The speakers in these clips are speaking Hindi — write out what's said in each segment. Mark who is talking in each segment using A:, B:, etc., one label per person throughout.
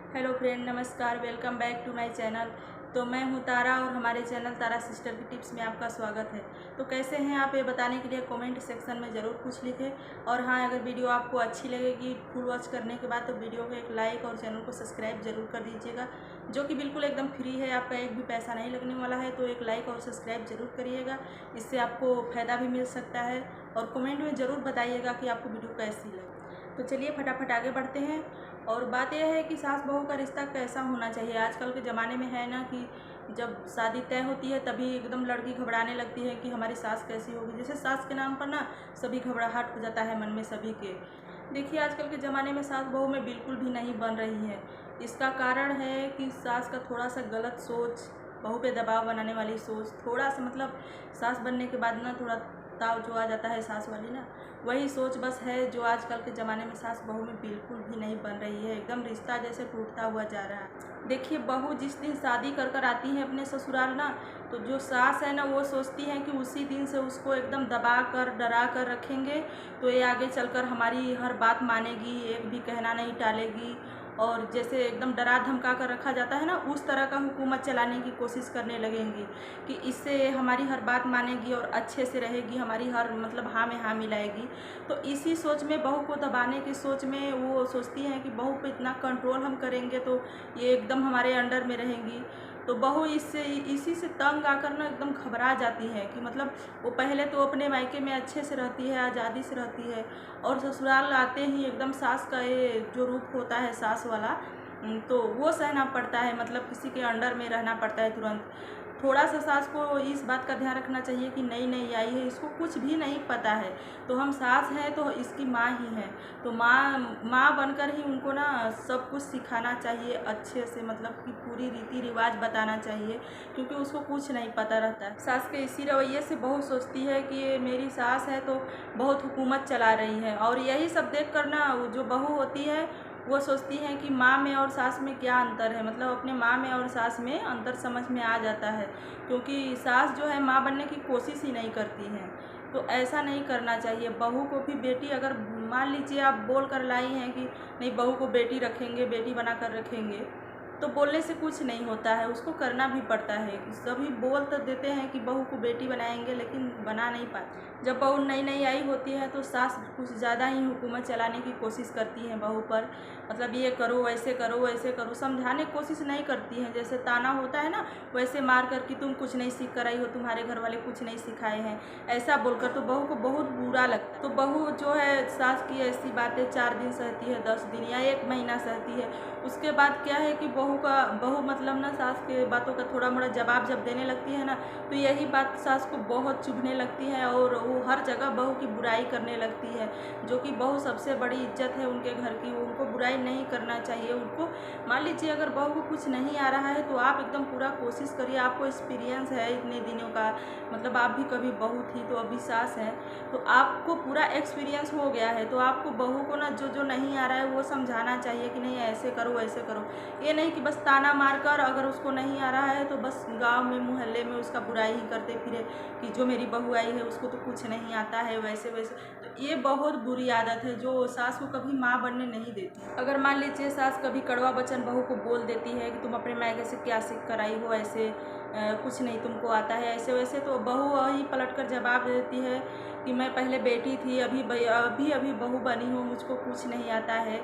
A: हेलो फ्रेंड, नमस्कार। Welcome back to my channel. तो मैं हूँ तारा और हमारे चैनल तारा सिस्टर की टिप्स में आपका स्वागत है। तो कैसे हैं आप, ये बताने के लिए कमेंट सेक्शन में ज़रूर कुछ लिखें। और हाँ, अगर वीडियो आपको अच्छी लगेगी फुल वॉच करने के बाद तो वीडियो को एक लाइक और चैनल को सब्सक्राइब जरूर कर दीजिएगा, जो कि बिल्कुल एकदम फ्री है। आपका एक भी पैसा नहीं लगने वाला है, तो एक लाइक और सब्सक्राइब जरूर करिएगा, इससे आपको फ़ायदा भी मिल सकता है। और कमेंट में ज़रूर बताइएगा कि आपको वीडियो कैसी लगी। तो चलिए फटाफट आगे बढ़ते हैं। और बात यह है कि सास बहू का रिश्ता कैसा होना चाहिए। आजकल के ज़माने में है ना कि जब शादी तय होती है तभी एकदम लड़की घबराने लगती है कि हमारी सास कैसी होगी। जैसे सास के नाम पर ना सभी घबराहट हो जाता है मन में सभी के। देखिए, आजकल के ज़माने में सास बहू में बिल्कुल भी नहीं बन रही है। इसका कारण है कि सास का थोड़ा सा गलत सोच, बहू पे दबाव बनाने वाली सोच, थोड़ा सा मतलब सास बनने के बाद ना थोड़ा ताव जो आ जाता है सास वाली ना, वही सोच बस है जो आजकल के ज़माने में सास बहू में बिल्कुल भी नहीं बन रही है। एकदम रिश्ता जैसे टूटता हुआ जा रहा है। देखिए, बहू जिस दिन शादी कर कर आती है अपने ससुराल ना, तो जो सास है ना वो सोचती है कि उसी दिन से उसको एकदम दबा कर डरा कर रखेंगे तो ये आगे चलकर हमारी हर बात मानेगी, एक भी कहना नहीं टालेगी। और जैसे एकदम डरा धमका कर रखा जाता है ना, उस तरह का हुकूमत चलाने की कोशिश करने लगेंगी कि इससे हमारी हर बात मानेगी और अच्छे से रहेगी, हमारी हर मतलब हाँ में हाँ मिलाएगी। तो इसी सोच में, बहू को दबाने की सोच में वो सोचती हैं कि बहू पे इतना कंट्रोल हम करेंगे तो ये एकदम हमारे अंडर में रहेंगी। तो बहू इसी से तंग आकर ना एकदम घबरा जाती है कि मतलब वो पहले तो अपने मायके में अच्छे से रहती है, आज़ादी से रहती है, और ससुराल आते ही एकदम सास का ये जो रूप होता है सास वाला, तो वो सहना पड़ता है। मतलब किसी के अंडर में रहना पड़ता है तुरंत। थोड़ा सा सास को इस बात का ध्यान रखना चाहिए कि नई नई आई है, इसको कुछ भी नहीं पता है। तो हम सास हैं तो इसकी माँ ही हैं, तो माँ बनकर ही उनको ना सब कुछ सिखाना चाहिए अच्छे से, मतलब कि पूरी रीति रिवाज बताना चाहिए, क्योंकि उसको कुछ नहीं पता रहता है। सास के इसी रवैये से बहू सोचती है कि ये मेरी सास है तो बहुत हुकूमत चला रही है। और यही सब देख कर ना जो बहू होती है वो सोचती हैं कि माँ में और सास में क्या अंतर है। मतलब अपने माँ में और सास में अंतर समझ में आ जाता है, क्योंकि सास जो है माँ बनने की कोशिश ही नहीं करती हैं। तो ऐसा नहीं करना चाहिए। बहू को भी बेटी, अगर मान लीजिए आप बोल कर लाई हैं कि नहीं बहू को बेटी रखेंगे, बेटी बना कर रखेंगे, तो बोलने से कुछ नहीं होता है, उसको करना भी पड़ता है। सभी बोल तो देते हैं कि बहू को बेटी बनाएंगे, लेकिन बना नहीं पाते। जब बहू नई नई आई होती है तो सास कुछ ज़्यादा ही हुकूमत चलाने की कोशिश करती है बहू पर। मतलब ये करो, वैसे करो, वैसे करो, समझाने की कोशिश नहीं करती हैं। जैसे ताना होता है ना, वैसे मार कर कि तुम कुछ नहीं सीख कर आई हो, तुम्हारे घर वाले कुछ नहीं सिखाए हैं, ऐसा बोलकर तो बहू को बहुत बुरा लगता है। तो बहू जो है सास की ऐसी बातें 4 दिन सहती है, 10 दिन या 1 महीना सहती है। उसके बाद क्या है कि बहू मतलब ना सास के बातों का थोड़ा मोड़ा जवाब जब देने लगती है ना, तो यही बात सास को बहुत चुभने लगती है और वो हर जगह बहू की बुराई करने लगती है, जो कि बहू सबसे बड़ी इज्जत है उनके घर की। उनको बुराई नहीं करना चाहिए। उनको मान लीजिए अगर बहू को कुछ नहीं आ रहा है तो आप एकदम पूरा कोशिश करिए। आपको एक्सपीरियंस है इतने दिनों का, मतलब आप भी कभी बहू थी तो अभी सास हैं, तो आपको पूरा एक्सपीरियंस हो गया है। तो आपको बहू को ना जो जो नहीं आ रहा है वो समझाना चाहिए कि नहीं ऐसे करो, ऐसे करो। ये नहीं कि बस ताना मार कर, अगर उसको नहीं आ रहा है तो बस गांव में मोहल्ले में उसका बुराई ही करते फिरे कि जो मेरी बहू आई है उसको तो कुछ नहीं आता है, वैसे वैसे। तो ये बहुत बुरी आदत है जो सास को कभी माँ बनने नहीं देती। अगर मान लीजिए सास कभी कड़वा वचन बहू को बोल देती है कि तुम अपने मायके से क्या सीख कर आई हो, ऐसे कुछ नहीं तुमको आता है, ऐसे वैसे, तो बहू वही पलट कर जवाब देती है कि मैं पहले बेटी थी, अभी अभी बहू बनी हूँ, मुझको कुछ नहीं आता है।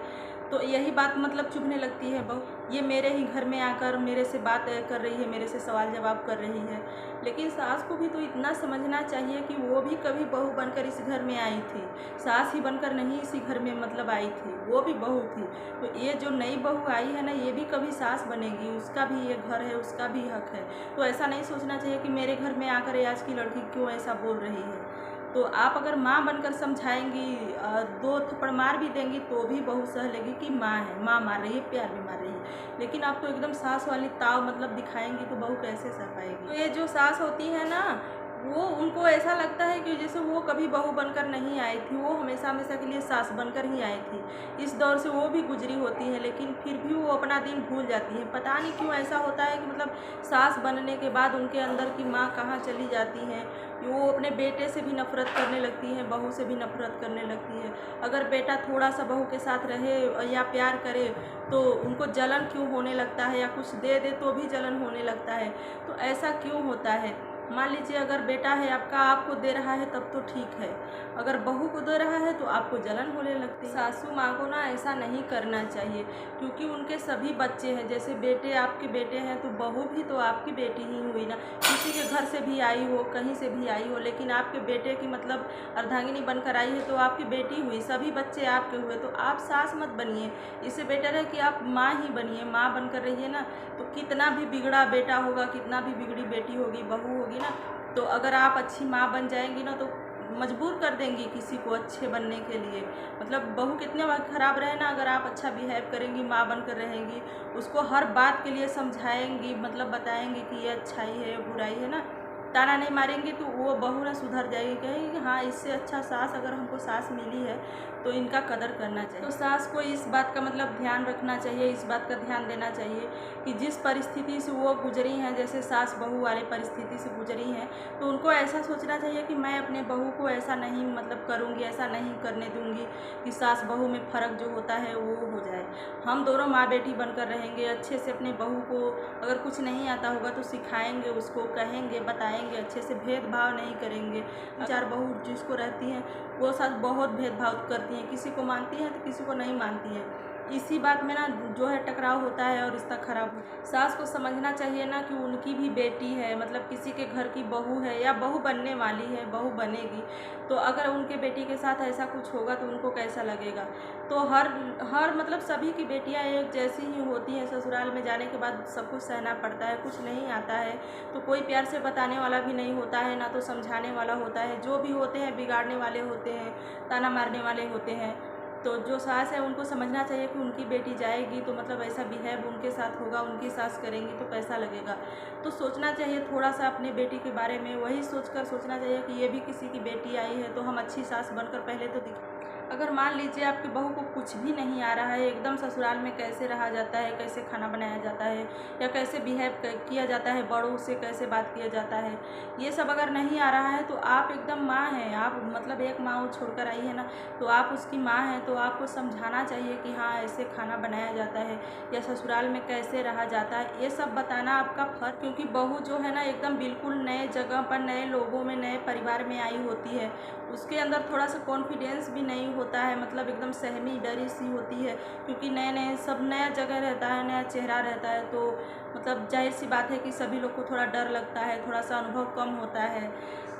A: तो यही बात मतलब चुभने लगती है बहू। ये मेरे ही घर में आकर मेरे से बात कर रही है, मेरे से सवाल जवाब कर रही है। लेकिन सास को भी तो इतना समझना चाहिए कि वो भी कभी बहू बनकर इस घर में आई थी, सास ही बनकर नहीं इसी घर में मतलब आई थी, वो भी बहू थी। तो ये जो नई बहू आई है ना, ये भी कभी सास बनेगी, उसका भी ये घर है, उसका भी हक है। तो ऐसा नहीं सोचना चाहिए कि मेरे घर में आकर आज की लड़की क्यों ऐसा बोल रही है। तो आप अगर माँ बनकर समझाएंगी, 2 थप्पड़ मार भी देंगी तो भी बहू सह लेगी कि माँ है, माँ मार रही है, प्यार भी मार रही है। लेकिन आप तो एकदम सास वाली ताव मतलब दिखाएंगी तो बहू कैसे सह पाएगी। तो ये जो सास होती है ना, वो उनको ऐसा लगता है कि जैसे वो कभी बहू बनकर नहीं आई थी, वो हमेशा हमेशा के लिए सास बनकर ही आई थी। इस दौर से वो भी गुजरी होती है, लेकिन फिर भी वो अपना दिन भूल जाती है। पता नहीं क्यों ऐसा होता है कि मतलब सास बनने के बाद उनके अंदर की माँ कहाँ चली जाती हैं। वो अपने बेटे से भी नफ़रत करने लगती हैं, बहू से भी नफ़रत करने लगती है। अगर बेटा थोड़ा सा बहू के साथ रहे या प्यार करे तो उनको जलन क्यों होने लगता है, या कुछ दे दे तो भी जलन होने लगता है। तो ऐसा क्यों होता है? मान लीजिए अगर बेटा है आपका, आपको दे रहा है तब तो ठीक है, अगर बहू को दे रहा है तो आपको जलन होने लगती है। सासू माँ को ना ऐसा नहीं करना चाहिए, क्योंकि उनके सभी बच्चे हैं। जैसे बेटे आपके बेटे हैं तो बहू भी तो आपकी बेटी ही हुई ना। किसी के घर से भी आई हो, कहीं से भी आई हो, लेकिन आपके बेटे की मतलब अर्धांगिनी बनकर आई है तो आपकी बेटी हुई, सभी बच्चे आपके हुए। तो आप सास मत बनिए, इससे बेटर है कि आप माँ ही बनिए, माँ बनकर रहिए ना। तो कितना भी बिगड़ा बेटा होगा, कितना भी बिगड़ी बेटी होगी, बहू होगी ना, तो अगर आप अच्छी माँ बन जाएंगी ना तो मजबूर कर देंगी किसी को अच्छे बनने के लिए। मतलब बहू कितने ख़राब रहे ना, अगर आप अच्छा बिहेव करेंगी, माँ बनकर रहेंगी, उसको हर बात के लिए समझाएंगी, मतलब बताएंगी कि ये अच्छाई है, बुराई है ना, ताना नहीं मारेंगे, तो वो बहू ना सुधर जाएगी, कहेगी कि हाँ इससे अच्छा सास अगर हमको सास मिली है तो इनका कदर करना चाहिए। तो सास को इस बात का मतलब ध्यान रखना चाहिए, इस बात का ध्यान देना चाहिए कि जिस परिस्थिति से वो गुजरी हैं, जैसे सास बहू वाले परिस्थिति से गुजरी हैं, तो उनको ऐसा सोचना चाहिए कि मैं अपने बहू को ऐसा नहीं मतलब करूँगी, ऐसा नहीं करने दूँगी कि सास बहू में फ़र्क जो होता है वो हो जाए। हम दोनों माँ बेटी बनकर रहेंगे, अच्छे से अपने बहू को अगर कुछ नहीं आता होगा तो सिखाएंगे, उसको कहेंगे, बताएंगे, अच्छे से भेदभाव नहीं करेंगे। चार बहू जिसको रहती हैं वो सास बहुत भेदभाव करती हैं, किसी को मानती हैं तो किसी को नहीं मानती हैं। इसी बात में ना जो है टकराव होता है और रिश्ता खराब हो। सास को समझना चाहिए ना कि उनकी भी बेटी है, मतलब किसी के घर की बहू है या बहू बनने वाली है, बहू बनेगी, तो अगर उनके बेटी के साथ ऐसा कुछ होगा तो उनको कैसा लगेगा। तो हर मतलब सभी की बेटियां एक जैसी ही होती हैं। ससुराल में जाने के बाद सब कुछ सहना पड़ता है, कुछ नहीं आता है तो कोई प्यार से बताने वाला भी नहीं होता है, ना तो समझाने वाला होता है। जो भी होते हैं बिगाड़ने वाले होते हैं, ताना मारने वाले होते हैं। तो जो सास है उनको समझना चाहिए कि उनकी बेटी जाएगी तो मतलब ऐसा बिहेव उनके साथ होगा, उनकी सास करेंगी तो कैसा लगेगा। तो सोचना चाहिए थोड़ा सा अपने बेटी के बारे में, वही सोचकर सोचना चाहिए कि ये भी किसी की बेटी आई है तो हम अच्छी सास बनकर पहले तो दिख। अगर मान लीजिए आपकी बहू को कुछ भी नहीं आ रहा है, एकदम ससुराल में कैसे रहा जाता है, कैसे खाना बनाया जाता है, या कैसे बिहेव किया जाता है, बड़ों से कैसे बात किया जाता है, ये सब अगर नहीं आ रहा है तो आप एकदम माँ हैं, आप मतलब एक माँ वो छोड़कर आई है ना, तो आप उसकी माँ हैं, तो आपको समझाना चाहिए कि हाँ ऐसे खाना बनाया जाता है या ससुराल में कैसे रहा जाता है, ये सब बताना आपका फर्ज। क्योंकि बहू जो है ना एकदम बिल्कुल नए जगह पर, नए लोगों में, नए परिवार में आई होती है, उसके अंदर थोड़ा सा कॉन्फिडेंस भी नहीं होता है, मतलब एकदम सहमी डरी सी होती है, क्योंकि नए नए सब नया जगह रहता है, नया चेहरा रहता है, तो मतलब जाहिर सी बात है कि सभी लोग को थोड़ा डर लगता है, थोड़ा सा अनुभव कम होता है,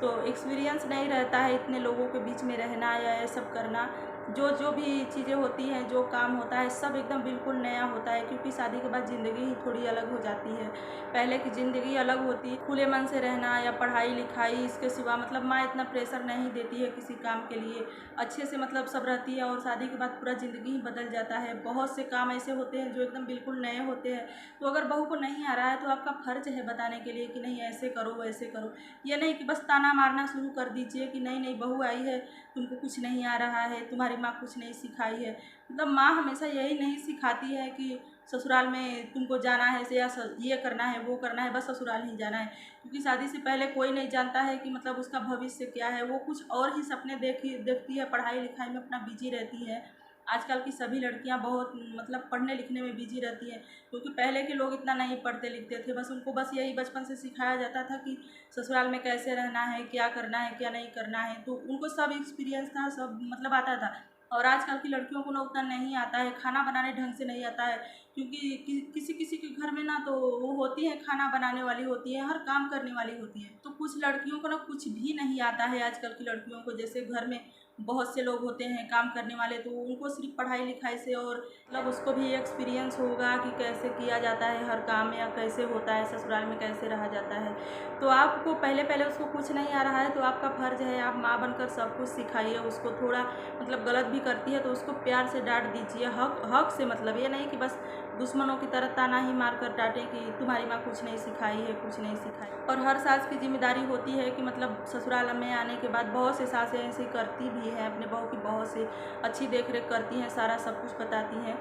A: तो एक्सपीरियंस नहीं रहता है इतने लोगों के बीच में रहना या ये सब करना। जो भी चीज़ें होती हैं, जो काम होता है, सब एकदम बिल्कुल नया होता है, क्योंकि शादी के बाद ज़िंदगी ही थोड़ी अलग हो जाती है। पहले की ज़िंदगी अलग होती है, खुले मन से रहना या पढ़ाई लिखाई, इसके सिवा मतलब माँ इतना प्रेशर नहीं देती है किसी काम के लिए, अच्छे से मतलब सब रहती है, और शादी के बाद पूरा ज़िंदगी ही बदल जाता है। बहुत से काम ऐसे होते हैं जो एकदम बिल्कुल नए होते हैं, तो अगर बहू को नहीं आ रहा है तो आपका फ़र्ज है बताने के लिए कि नहीं ऐसे करो वैसे करो। ये नहीं कि बस ताना मारना शुरू कर दीजिए कि नहीं नहीं बहू आई है, तुमको कुछ नहीं आ रहा है, तुम्हारी माँ कुछ नहीं सिखाई है। मतलब माँ हमेशा यही नहीं सिखाती है कि ससुराल में तुमको जाना है या ये करना है वो करना है, बस ससुराल ही जाना है, क्योंकि शादी से पहले कोई नहीं जानता है कि मतलब उसका भविष्य क्या है। वो कुछ और ही सपने देखती है, पढ़ाई लिखाई में अपना बिजी रहती है। आजकल की सभी लड़कियां बहुत मतलब पढ़ने लिखने में बिजी रहती हैं, क्योंकि पहले के लोग इतना नहीं पढ़ते लिखते थे, बस उनको बस यही बचपन से सिखाया जाता था कि ससुराल में कैसे रहना है, क्या करना है, क्या नहीं करना है, तो उनको सब एक्सपीरियंस था, सब मतलब आता था। और आजकल की लड़कियों को ना उतना नहीं आता है, खाना बनाने ढंग से नहीं आता है, क्योंकि किसी किसी के घर में ना तो वो होती है खाना बनाने वाली होती है, हर काम करने वाली होती है, तो कुछ लड़कियों को ना कुछ भी नहीं आता है। आजकल की लड़कियों को जैसे घर में बहुत से लोग होते हैं काम करने वाले, तो उनको सिर्फ पढ़ाई लिखाई से और मतलब उसको भी एक्सपीरियंस होगा कि कैसे किया जाता है हर काम, या कैसे होता है ससुराल में, कैसे रहा जाता है। तो आपको पहले पहले उसको कुछ नहीं आ रहा है तो आपका फ़र्ज़ है आप माँ बनकर सब कुछ सिखाइए उसको। थोड़ा मतलब गलत भी करती है तो उसको प्यार से डांट दीजिए, हक हक से, मतलब ये नहीं कि बस दुश्मनों की तरह ताना ही मार कर डांटें कि तुम्हारी माँ कुछ नहीं सिखाई है, कुछ नहीं सिखाई। और हर सास की जिम्मेदारी होती है कि मतलब ससुराल में आने के बाद बहुत से सासें ऐसे करती भी हैं, अपने बहू की बहुत से अच्छी देख रेख करती हैं, सारा सब कुछ बताती हैं।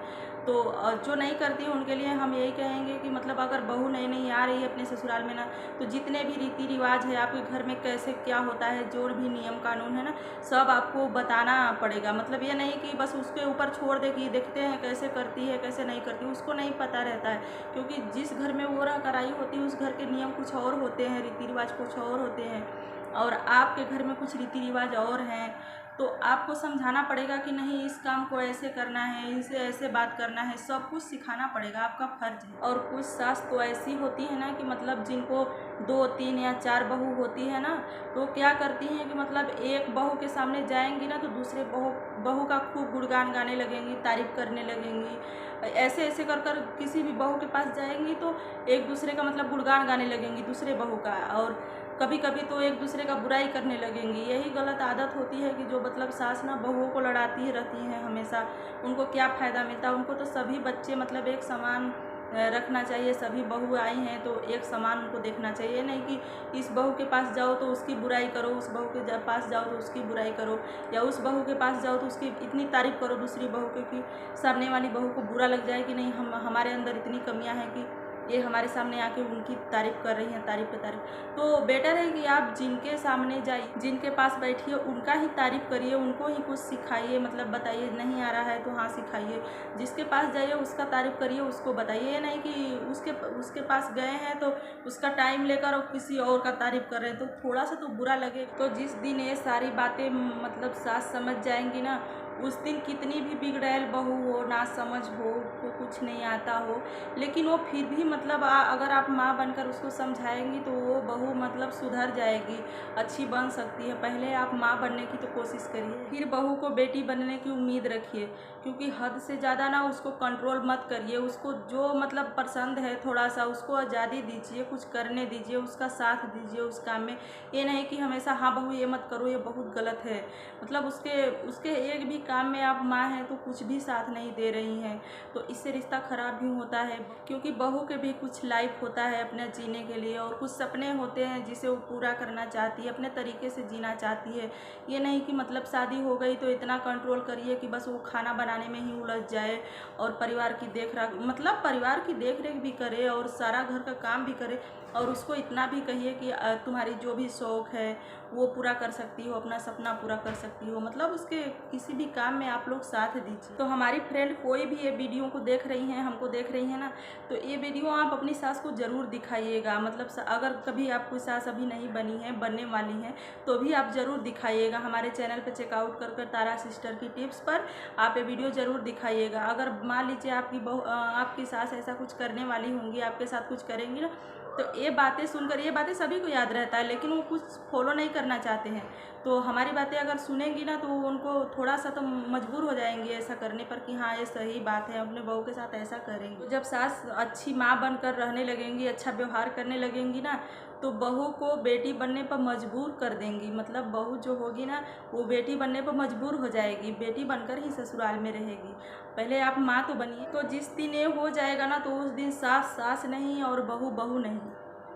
A: तो जो नहीं करती हैं उनके लिए हम यही कहेंगे कि मतलब अगर बहू नई नई आ रही है अपने ससुराल में ना, तो जितने भी रीति रिवाज है आपके घर में कैसे क्या होता है, जो भी नियम कानून है ना, सब आपको बताना पड़ेगा। मतलब ये नहीं कि बस उसके ऊपर छोड़ दे कि देखते हैं कैसे करती है कैसे नहीं करती, उसको नहीं पता रहता है। क्योंकि जिस घर में वो रह कर आई होती है उस घर के नियम कुछ और होते हैं, रीति रिवाज कुछ और होते हैं, और आपके घर में कुछ रीति रिवाज और हैं। तो आपको समझाना पड़ेगा कि नहीं इस काम को ऐसे करना है, इनसे ऐसे बात करना है, सब कुछ सिखाना पड़ेगा, आपका फ़र्ज़ है। और कुछ सास तो ऐसी होती है ना कि मतलब जिनको 2, 3 या 4 बहू होती है ना, तो क्या करती हैं कि मतलब एक बहू के सामने जाएंगी ना तो दूसरे बहू का खूब गुणगान गाने लगेंगी, तारीफ़ करने लगेंगी। ऐसे ऐसे कर कर किसी भी बहू के पास जाएंगी तो एक दूसरे का मतलब गुणगान गाने लगेंगी दूसरे बहू का, और कभी कभी तो एक दूसरे का बुराई करने लगेंगी। यही गलत आदत होती है कि जो मतलब सास ना बहुओं को लड़ाती ही रहती हैं हमेशा। उनको क्या फ़ायदा मिलता है? उनको तो सभी बच्चे मतलब एक समान रखना चाहिए। सभी बहू आई हैं तो एक समान उनको देखना चाहिए, नहीं कि इस बहू के पास जाओ तो उसकी बुराई करो, उस बहू के पास जाओ तो उसकी बुराई करो, या उस बहू के पास जाओ तो उसकी इतनी तारीफ़ करो दूसरी बहू की कि सामने वाली बहू को बुरा लग जाए कि नहीं हमारे अंदर इतनी कमियां हैं कि ये हमारे सामने आके उनकी तारीफ़ कर रही हैं, तारीफ़ पे तारीफ़। तो बेटर है कि आप जिनके सामने जाइए, जिनके पास बैठिए, उनका ही तारीफ़ करिए, उनको ही कुछ सिखाइए, मतलब बताइए नहीं आ रहा है तो हाँ सिखाइए। जिसके पास जाइए उसका तारीफ़ करिए, उसको बताइए। ये नहीं कि उसके पास गए हैं तो उसका टाइम लेकर और किसी और का तारीफ़ कर रहे हैं, तो थोड़ा सा तो बुरा लगे। तो जिस दिन ये सारी बातें मतलब सास समझ जाएंगी ना, उस दिन कितनी भी बिगड़ैल बहू हो, ना समझ हो, को कुछ नहीं आता हो, लेकिन वो फिर भी मतलब अगर आप माँ बनकर उसको समझाएंगी तो वो बहू मतलब सुधर जाएगी, अच्छी बन सकती है। पहले आप माँ बनने की तो कोशिश करिए, फिर बहू को बेटी बनने की उम्मीद रखिए। क्योंकि हद से ज़्यादा ना उसको कंट्रोल मत करिए, उसको जो मतलब पसंद है थोड़ा सा उसको आज़ादी दीजिए, कुछ करने दीजिए, उसका साथ दीजिए उस काम में। ये नहीं कि हमेशा हाँ बहू ये मत करो, ये बहुत गलत है। मतलब उसके एक भी काम में आप माँ हैं तो कुछ भी साथ नहीं दे रही हैं, तो इससे रिश्ता ख़राब भी होता है। क्योंकि बहू के भी कुछ लाइफ होता है अपने जीने के लिए, और कुछ सपने होते हैं जिसे वो पूरा करना चाहती है, अपने तरीके से जीना चाहती है। ये नहीं कि मतलब शादी हो गई तो इतना कंट्रोल करिए कि बस वो खाना बनाने में ही उलझ जाए, और परिवार की परिवार की देख रेख भी करे और सारा घर का काम भी करे, और उसको इतना भी कहिए कि तुम्हारी जो भी शौक़ है वो पूरा कर सकती हो, अपना सपना पूरा कर सकती हो। मतलब उसके किसी भी काम में आप लोग साथ दीजिए। तो हमारी फ्रेंड कोई भी ये वीडियो को देख रही हैं, हमको देख रही हैं ना, तो ये वीडियो आप अपनी सास को ज़रूर दिखाइएगा। मतलब अगर कभी आपकी सास अभी नहीं बनी है, बनने वाली हैं, तो भी आप ज़रूर दिखाइएगा। हमारे चैनल पर चेकआउट कर तारा सिस्टर की टिप्स पर आप ये वीडियो ज़रूर दिखाइएगा। अगर मान लीजिए आपकी सास ऐसा कुछ करने वाली होंगी, आपके साथ कुछ करेंगी ना, तो ये बातें सुनकर, ये बातें सभी को याद रहता है लेकिन वो कुछ फॉलो नहीं करना चाहते हैं। तो हमारी बातें अगर सुनेंगी ना तो उनको थोड़ा सा तो मजबूर हो जाएंगे ऐसा करने पर कि हाँ ये सही बात है, अपने बहू के साथ ऐसा करेंगे। तो जब सास अच्छी माँ बनकर रहने लगेंगी, अच्छा व्यवहार करने लगेंगी ना, तो बहू को बेटी बनने पर मजबूर कर देंगी। मतलब बहू जो होगी ना वो बेटी बनने पर मजबूर हो जाएगी, बेटी बनकर ही ससुराल में रहेगी। पहले आप माँ तो बनिए। तो जिस दिन ये हो जाएगा ना तो उस दिन सास सास नहीं और बहू बहू नहीं,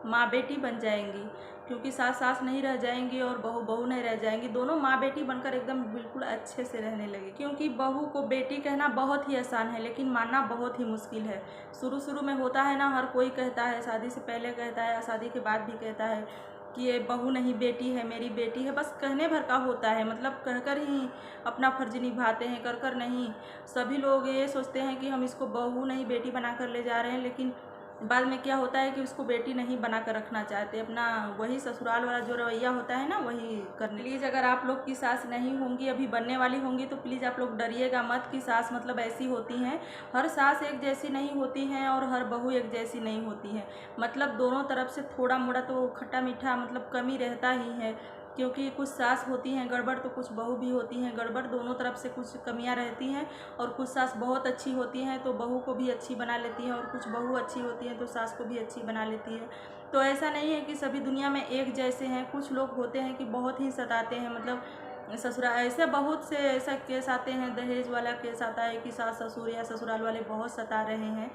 A: माँ बेटी बन जाएंगी। क्योंकि सास सास नहीं रह जाएंगी और बहू बहू नहीं रह जाएंगी, दोनों माँ बेटी बनकर एकदम बिल्कुल अच्छे से रहने लगे। क्योंकि बहू को बेटी कहना बहुत ही आसान है लेकिन मानना बहुत ही मुश्किल है। शुरू शुरू में होता है ना, हर कोई कहता है, शादी से पहले कहता है, शादी के बाद भी कहता है कि ये बहू नहीं बेटी है, मेरी बेटी है। बस कहने भर का होता है, मतलब कहकर ही अपना फर्ज निभाते हैं, कर कर नहीं। सभी लोग ये सोचते हैं कि हम इसको बहू नहीं बेटी बना कर ले जा रहे हैं, लेकिन बाद में क्या होता है कि उसको बेटी नहीं बना कर रखना चाहते, अपना वही ससुराल वाला जो रवैया होता है ना वही करने। प्लीज़ अगर आप लोग की सास नहीं होंगी, अभी बनने वाली होंगी, तो प्लीज़ आप लोग डरिएगा मत कि सास मतलब ऐसी होती हैं। हर सास एक जैसी नहीं होती हैं और हर बहू एक जैसी नहीं होती हैं। मतलब दोनों तरफ से थोड़ा मोड़ा तो खट्टा मीठा मतलब कमी रहता ही है। क्योंकि कुछ सास होती हैं गड़बड़ तो कुछ बहू भी होती हैं गड़बड़, दोनों तरफ से कुछ कमियां रहती हैं। और कुछ सास बहुत अच्छी होती हैं तो बहू को भी अच्छी बना लेती हैं, और कुछ बहू अच्छी होती हैं तो सास को भी अच्छी बना लेती है। तो ऐसा नहीं है कि सभी दुनिया में एक जैसे हैं। कुछ लोग होते हैं कि बहुत ही सताते हैं, मतलब ससुराल ऐसे बहुत से ऐसा केस आते हैं, दहेज वाला केस आता है कि सास ससुर या ससुराल वाले बहुत सता रहे हैं।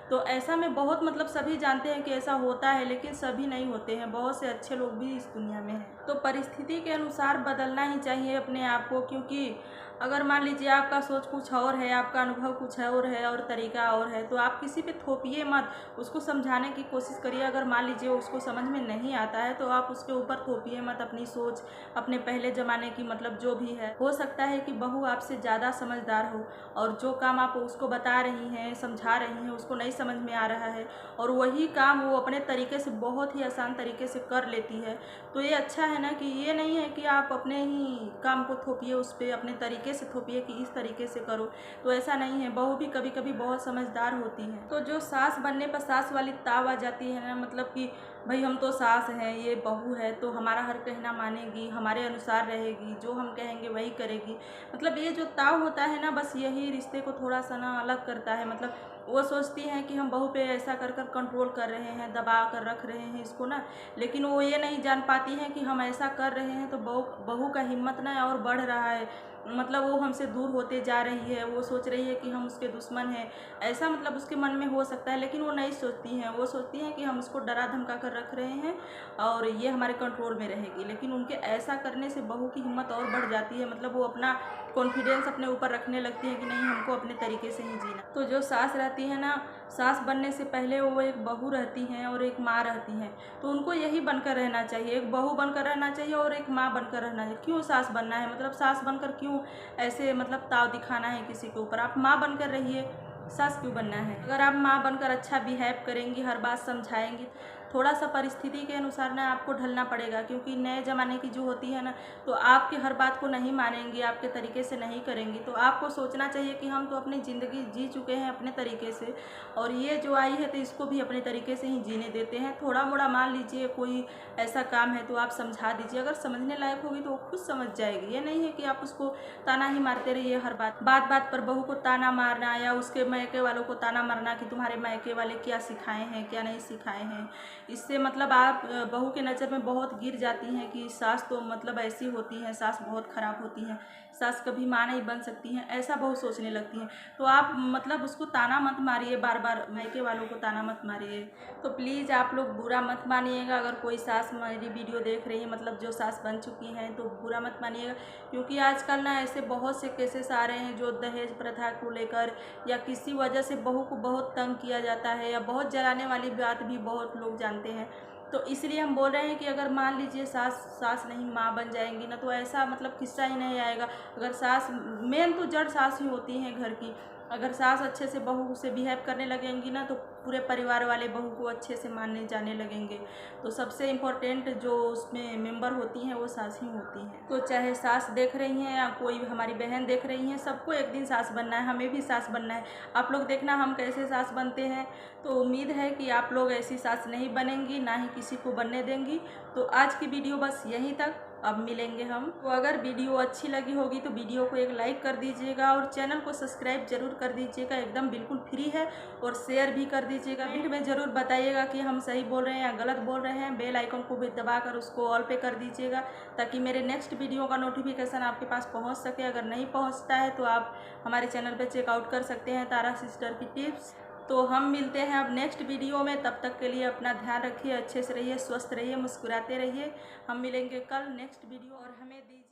A: तो ऐसा में बहुत मतलब सभी जानते हैं कि ऐसा होता है, लेकिन सभी नहीं होते हैं, बहुत से अच्छे लोग भी इस दुनिया में हैं। तो परिस्थिति के अनुसार बदलना ही चाहिए अपने आप को, क्योंकि अगर मान लीजिए आपका सोच कुछ और है, आपका अनुभव कुछ और है और तरीका और है, तो आप किसी पे थोपिए मत, उसको समझाने की कोशिश करिए। अगर मान लीजिए उसको समझ में नहीं आता है तो आप उसके ऊपर थोपिए मत अपनी सोच, अपने पहले ज़माने की, मतलब जो भी है। हो सकता है कि बहू आपसे ज़्यादा समझदार हो और जो काम आप उसको बता रही हैं, समझा रही हैं, उसको नहीं समझ में आ रहा है और वही काम वो अपने तरीके से बहुत ही आसान तरीके से कर लेती है। तो ये अच्छा है ना, कि ये नहीं है कि आप अपने ही काम को थोपिए उस पर, अपने तरीके से थोपिए कि इस तरीके से करो। तो ऐसा नहीं है, बहू भी कभी कभी बहुत समझदार होती है। तो जो सास बनने पर सास वाली ताव आ जाती है ना, मतलब कि भाई हम तो सास हैं, ये बहू है तो हमारा हर कहना मानेगी, हमारे अनुसार रहेगी, जो हम कहेंगे वही करेगी, मतलब ये जो ताव होता है ना, बस यही रिश्ते को थोड़ा सा ना अलग करता है। मतलब वो सोचती हैं कि हम बहू पे ऐसा कर कर कंट्रोल कर रहे हैं, दबा कर रख रहे हैं इसको ना, लेकिन वो ये नहीं जान पाती हैं कि हम ऐसा कर रहे हैं तो बहू का हिम्मत ना और बढ़ रहा है, मतलब वो हमसे दूर होते जा रही है, वो सोच रही है कि हम उसके दुश्मन हैं, ऐसा मतलब उसके मन में हो सकता है। लेकिन वो नहीं सोचती हैं, वो सोचती हैं कि हम उसको डरा धमका कर रख रहे हैं और ये हमारे कंट्रोल में रहेगी। लेकिन उनके ऐसा करने से बहू की हिम्मत और बढ़ जाती है, मतलब वो अपना कॉन्फिडेंस अपने ऊपर रखने लगती है कि नहीं, हमको अपने तरीके से ही जीना। तो जो सास रहती है ना, सास बनने से पहले वो एक बहू रहती हैं और एक माँ रहती हैं, तो उनको यही बनकर रहना चाहिए, एक बहू बनकर रहना चाहिए और एक माँ बनकर रहना चाहिए। क्यों सास बनना है, मतलब सास बनकर क्यों ऐसे मतलब ताव दिखाना है किसी के ऊपर, आप माँ बनकर रहिए, सास क्यों बनना है। अगर आप माँ बनकर अच्छा बिहेव करेंगी, हर बात समझाएंगी, थोड़ा सा परिस्थिति के अनुसार ना आपको ढलना पड़ेगा, क्योंकि नए ज़माने की जो होती है ना, तो आपके हर बात को नहीं मानेंगी, आपके तरीके से नहीं करेंगी। तो आपको सोचना चाहिए कि हम तो अपनी ज़िंदगी जी चुके हैं अपने तरीके से, और ये जो आई है तो इसको भी अपने तरीके से ही जीने देते हैं। थोड़ा मोड़ा मान लीजिए कोई ऐसा काम है तो आप समझा दीजिए, अगर समझने लायक होगी तो वो खुद समझ जाएगी। ये नहीं है कि आप उसको ताना ही मारते रहिए, हर बात बात पर बहू को ताना मारना या उसके मायके वालों को ताना मारना कि तुम्हारे मायके वाले क्या सिखाए हैं क्या नहीं सिखाए हैं। इससे मतलब आप बहू के नज़र में बहुत गिर जाती हैं कि सास तो मतलब ऐसी होती हैं, सास बहुत ख़राब होती हैं, सास कभी माँ नहीं बन सकती हैं, ऐसा बहू सोचने लगती हैं। तो आप मतलब उसको ताना मत मारिए, बार बार मायके वालों को ताना मत मारिए। तो प्लीज़ आप लोग बुरा मत मानिएगा, अगर कोई सास मेरी वीडियो देख रही है, मतलब जो सास बन चुकी हैं, तो बुरा मत मानिएगा, क्योंकि आजकल ना ऐसे बहुत से केसेस आ रहे हैं जो दहेज प्रथा को लेकर या किसी वजह से बहू को बहुत तंग किया जाता है, या बहुत जलाने वाली बात भी बहुत लोग जानते हैं। तो इसलिए हम बोल रहे हैं कि अगर मान लीजिए सास नहीं माँ बन जाएंगी ना, तो ऐसा मतलब किस्सा ही नहीं आएगा। अगर सास, मेन तो जड़ सास ही होती हैं घर की, अगर सास अच्छे से बहू से बिहेव करने लगेंगी ना, तो पूरे परिवार वाले बहू को अच्छे से मानने जाने लगेंगे। तो सबसे इम्पोर्टेंट जो उसमें मेंबर होती हैं वो सास ही होती हैं। तो चाहे सास देख रही हैं या कोई हमारी बहन देख रही हैं, सबको एक दिन सास बनना है, हमें भी सास बनना है। आप लोग देखना हम कैसे सास बनते हैं। तो उम्मीद है कि आप लोग ऐसी सास नहीं बनेंगी, ना ही किसी को बनने देंगी। तो आज की वीडियो बस यहीं तक, अब मिलेंगे हम। तो अगर वीडियो अच्छी लगी होगी तो वीडियो को एक लाइक कर दीजिएगा और चैनल को सब्सक्राइब जरूर कर दीजिएगा, एकदम बिल्कुल फ्री है, और शेयर भी कर दीजिएगा। कमेंट में ज़रूर बताइएगा कि हम सही बोल रहे हैं या गलत बोल रहे हैं। बेल आइकन को भी दबाकर उसको ऑल पे कर दीजिएगा, ताकि मेरे नेक्स्ट वीडियो का नोटिफिकेशन आपके पास पहुँच सके। अगर नहीं पहुँचता है तो आप हमारे चैनल पर चेकआउट कर सकते हैं, तारा सिस्टर की टिप्स। तो हम मिलते हैं अब नेक्स्ट वीडियो में, तब तक के लिए अपना ध्यान रखिए, अच्छे से रहिए, स्वस्थ रहिए, मुस्कुराते रहिए। हम मिलेंगे कल नेक्स्ट वीडियो, और हमें दीजिए